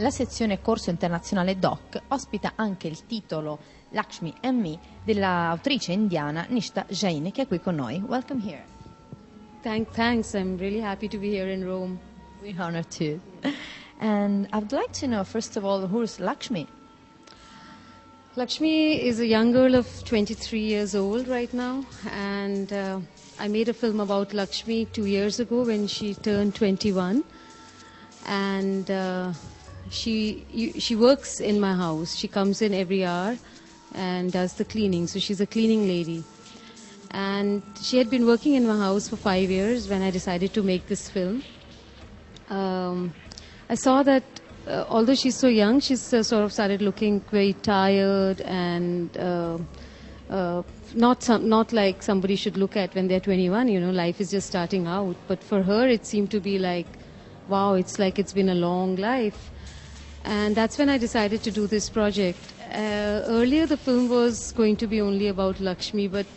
La sezione Corso Internazionale Doc ospita anche il titolo Lakshmi and Me dell'autrice indiana Nishta Jain, che è qui con noi. Welcome here. Thanks. I'm really happy to be here in Rome. We're honored too. And I would like to know, first of all, who's Lakshmi? Lakshmi is a young girl of 23 years old right now, and I made a film about Lakshmi 2 years ago when she turned 21, and she works in my house. She comes in every hour and does the cleaning, so she's a cleaning lady. And she had been working in my house for 5 years when I decided to make this film. I saw that although she's so young, she's sort of started looking very tired and not like somebody should look at when they're 21. You know, life is just starting out. But for her, it seemed to be like, wow, it's like it's been a long life. And that's when I decided to do this project. Earlier, the film was going to be only about Lakshmi, but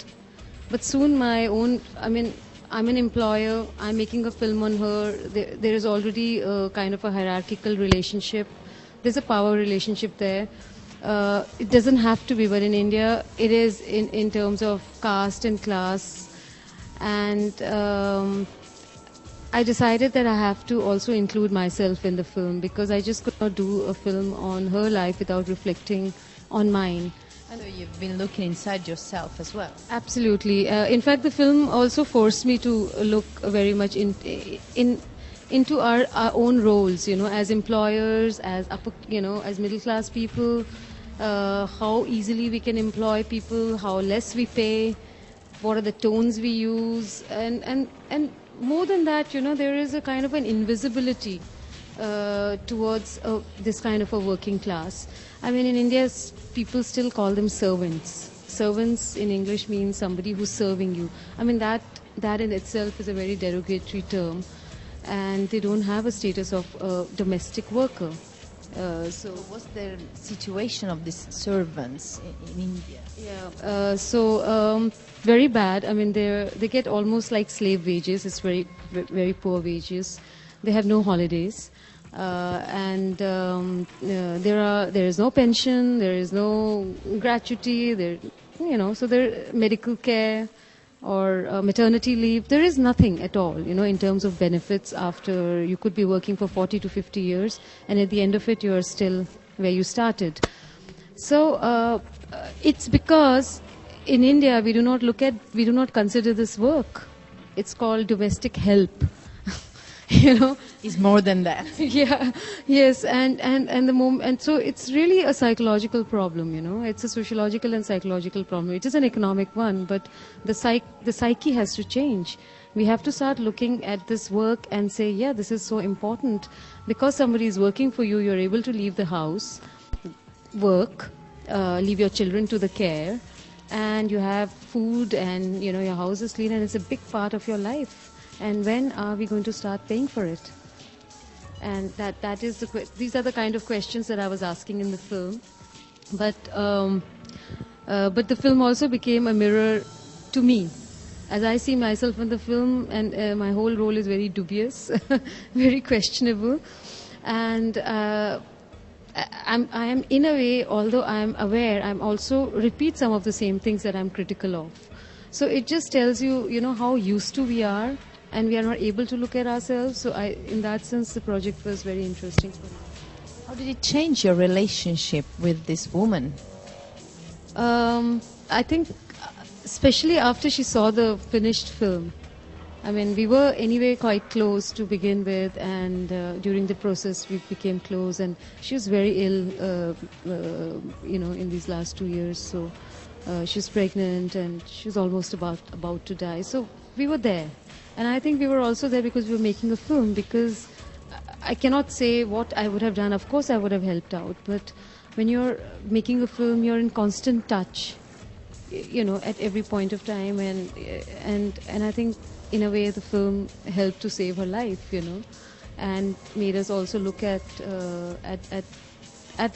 soon my own, I'm an employer, I'm making a film on her. There is already a kind of a hierarchical relationship. There's a power relationship there. It doesn't have to be, but in India, it is in terms of caste and class. And I decided that I have to also include myself in the film, because I just could not do a film on her life without reflecting on mine. So you've been looking inside yourself as well. Absolutely. In fact, the film also forced me to look very much into our own roles, you know, as employers, as as middle class people, how easily we can employ people, how less we pay, what are the tones we use, and more than that, you know, there is a kind of an invisibility towards this kind of a working class. I mean, in India, people still call them servants. Servants in English means somebody who's serving you. I mean, that in itself is a very derogatory term, and they don't have a status of domestic worker. So what's the situation of these servants in India? Yeah, very bad. I mean, they get almost like slave wages. It's very, very poor wages. They have no holidays. There is no pension, there is no gratuity, so there medical care or maternity leave. There is nothing at all, you know, in terms of benefits after you could be working for 40 to 50 years, and at the end of it, you are still where you started. So it's because in India we do not consider this work. It's called domestic help. You know, it's more than that. Yeah, yes, and so it's really a psychological problem. You know, it's a sociological and psychological problem. It is an economic one, but the psyche has to change. We have to start looking at this work and say, yeah, this is so important, because somebody is working for you. You're able to leave the house, work, leave your children to the care, and you have food, and you know your house is clean, and it's a big part of your life. And when are we going to start paying for it? And that is these are the kind of questions that I was asking in the film. But the film also became a mirror to me, as I see myself in the film, and my whole role is very dubious, very questionable, and I am in a way, although I am aware, I'm also repeat some of the same things that I'm critical of. So it just tells you, you know, how used to we are. And we are not able to look at ourselves. So in that sense, the project was very interesting for me. How did it change your relationship with this woman? I think, especially after she saw the finished film. I mean, we were anyway quite close to begin with, and during the process we became close. And she was very ill, in these last 2 years. So she's pregnant, and she's almost about to die. So we were there. And I think we were also there because we were making a film, because I cannot say what I would have done. Of course, I would have helped out. But when you're making a film, you're in constant touch, you know, at every point of time. And I think, in a way, the film helped to save her life, you know, and made us also look at the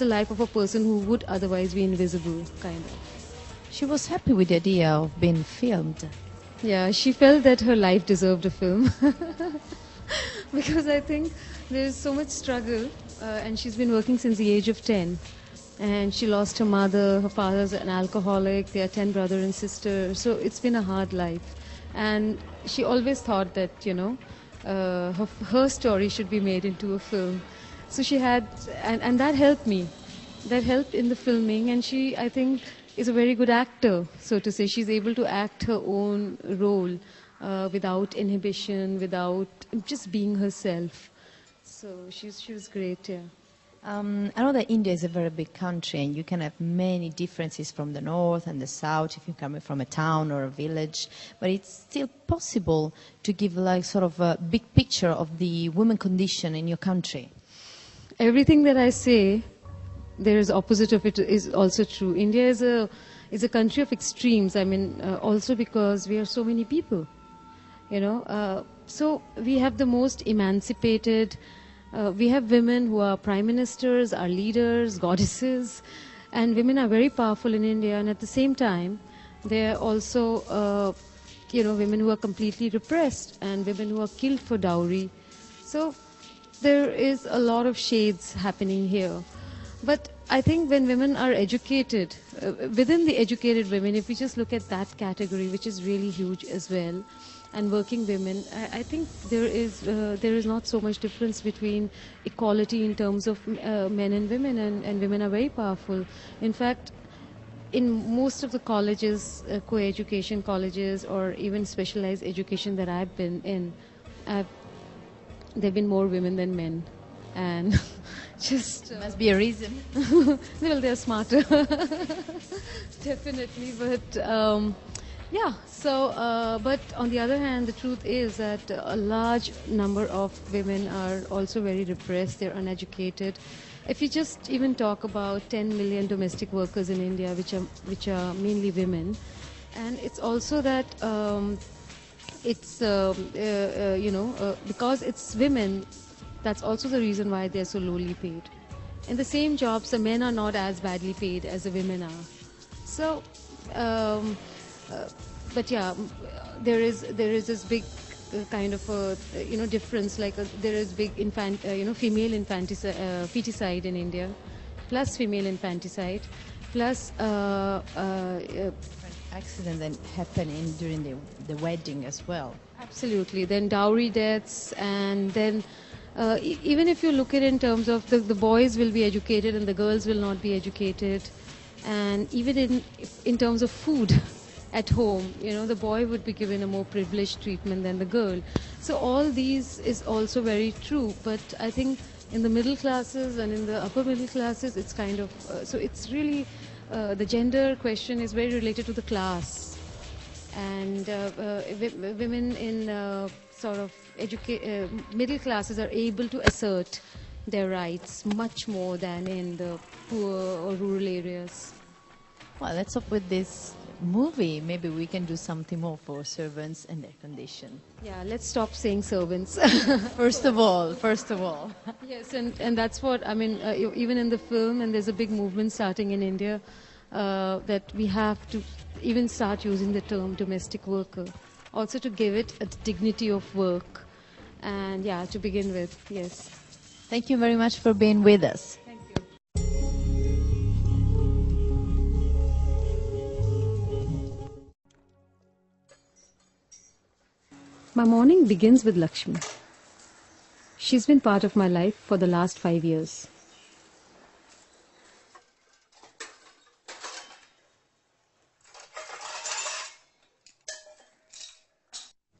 life of a person who would otherwise be invisible, kind of. She was happy with the idea of being filmed. Yeah, she felt that her life deserved a film. because I think there's so much struggle, and she's been working since the age of 10. And she lost her mother, her father's an alcoholic, they are 10 brother and sister, so it's been a hard life. And she always thought that, her story should be made into a film. So she had, and that helped me. That helped in the filming, and she, I think, is a very good actor, so to say. She's able to act her own role without inhibition, without just being herself. So she was great, yeah. I know that India is a very big country and you can have many differences from the north and the south if you're coming from a town or a village, but it's still possible to give like sort of a big picture of the women condition in your country. Everything that I say, there is opposite of it is also true. India is a country of extremes. I mean, also because we are so many people, so we have the most emancipated. We have women who are prime ministers, are leaders, goddesses, and women are very powerful in India. And at the same time, there are also, women who are completely repressed and women who are killed for dowry. So there is a lot of shades happening here. But I think when women are educated, within the educated women, if we just look at that category, which is really huge as well, and working women, I think there is not so much difference between equality in terms of men and women, and women are very powerful. In fact, in most of the colleges, co-education colleges, or even specialized education that I've been in, there have been more women than men. And just... must be a reason. Well, they're smarter. Definitely, but... yeah, so, but on the other hand, the truth is that a large number of women are also very repressed, they're uneducated. If you just even talk about 10 million domestic workers in India, which are mainly women, and it's also that because it's women, that's also the reason why they're so lowly paid. In the same jobs, the men are not as badly paid as the women are. So, but yeah, there is this big kind of difference. Like there is big female infanticide in India, plus female infanticide, plus accident that happen during the wedding as well. Absolutely. Then dowry deaths, and then even if you look at it in terms of the boys will be educated and the girls will not be educated, and even in terms of food at home, the boy would be given a more privileged treatment than the girl. So all these is also very true, but I think in the middle classes and in the upper middle classes, it's kind of, so it's really, the gender question is very related to the class. And women in sort of middle classes are able to assert their rights much more than in the poor or rural areas. Well, let's hope with this movie, maybe we can do something more for servants and their condition. Yeah, let's stop saying servants. First of all. Yes, and that's what, I mean, even in the film, and there's a big movement starting in India, that we have to even start using the term domestic worker, also to give it a dignity of work. And yeah, to begin with, yes. Thank you very much for being with us. Thank you. My morning begins with Lakshmi. She's been part of my life for the last 5 years.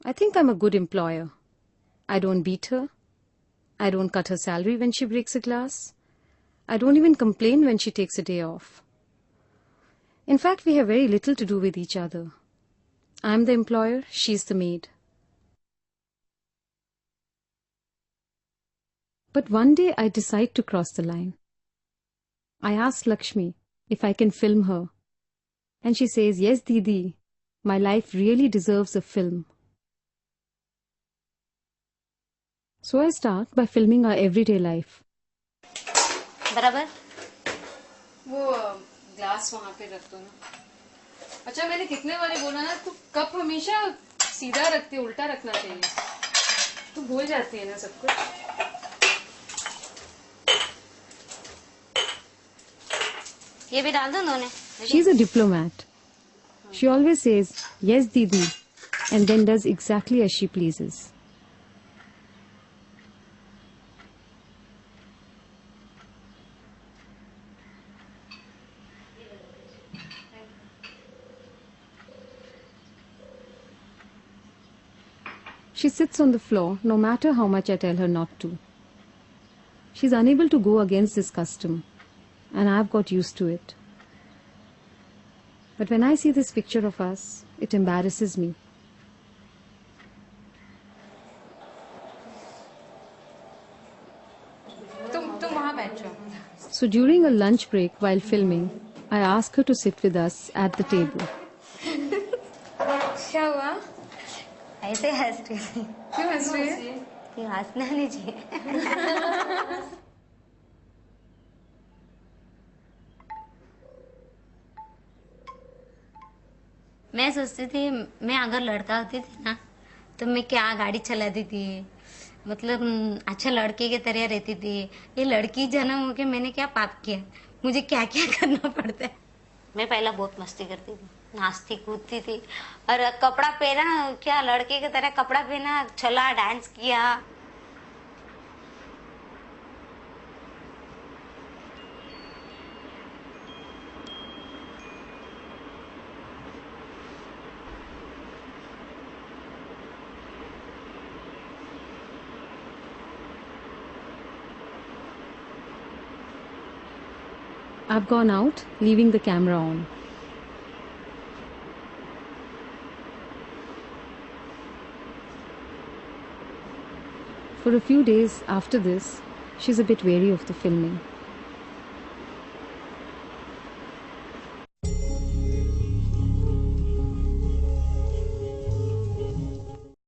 I think I'm a good employer. I don't beat her. I don't cut her salary when she breaks a glass. I don't even complain when she takes a day off. In fact, we have very little to do with each other. I'm the employer, she's the maid. But one day I decide to cross the line. I ask Lakshmi if I can film her. And she says, "Yes, Didi, my life really deserves a film." So I start by filming our everyday life. बराबर वो glass वहाँ पे रख दो ना. अच्छा, मैंने कितने बारी बोला ना, तू कप हमेशा सीधा रखते, उल्टा रखना चाहिए. तू भूल जाती है ना सब कुछ. ये भी डाल दो दोनों. She's a diplomat. She always says, yes, Didi, and then does exactly as she pleases. She sits on the floor no matter how much I tell her not to. She's unable to go against this custom, and I've got used to it. But when I see this picture of us, it embarrasses me. तुम वहाँ बैठो. So during a lunch break while filming, I ask her to sit with us at the table. क्या हुआ? ऐसे हंस रही थी. क्यों हंस रही है? कि हंसना नहीं चाहिए. मैं सोचती थी मैं अगर लड़का होती थी ना तो मैं क्या गाड़ी चलाती थी, मतलब अच्छा लड़के की तरह रहती थी. ये लड़की जन्म होके मैंने क्या पाप किया, मुझे क्या क्या करना पड़ता है. मैं पहला बहुत मस्ती करती थी, नाचती कूदती थी और कपड़ा पहना क्या लड़के की तरह कपड़ा पहना, चला डांस किया. I've gone out, leaving the camera on. For a few days after this, she's a bit wary of the filming.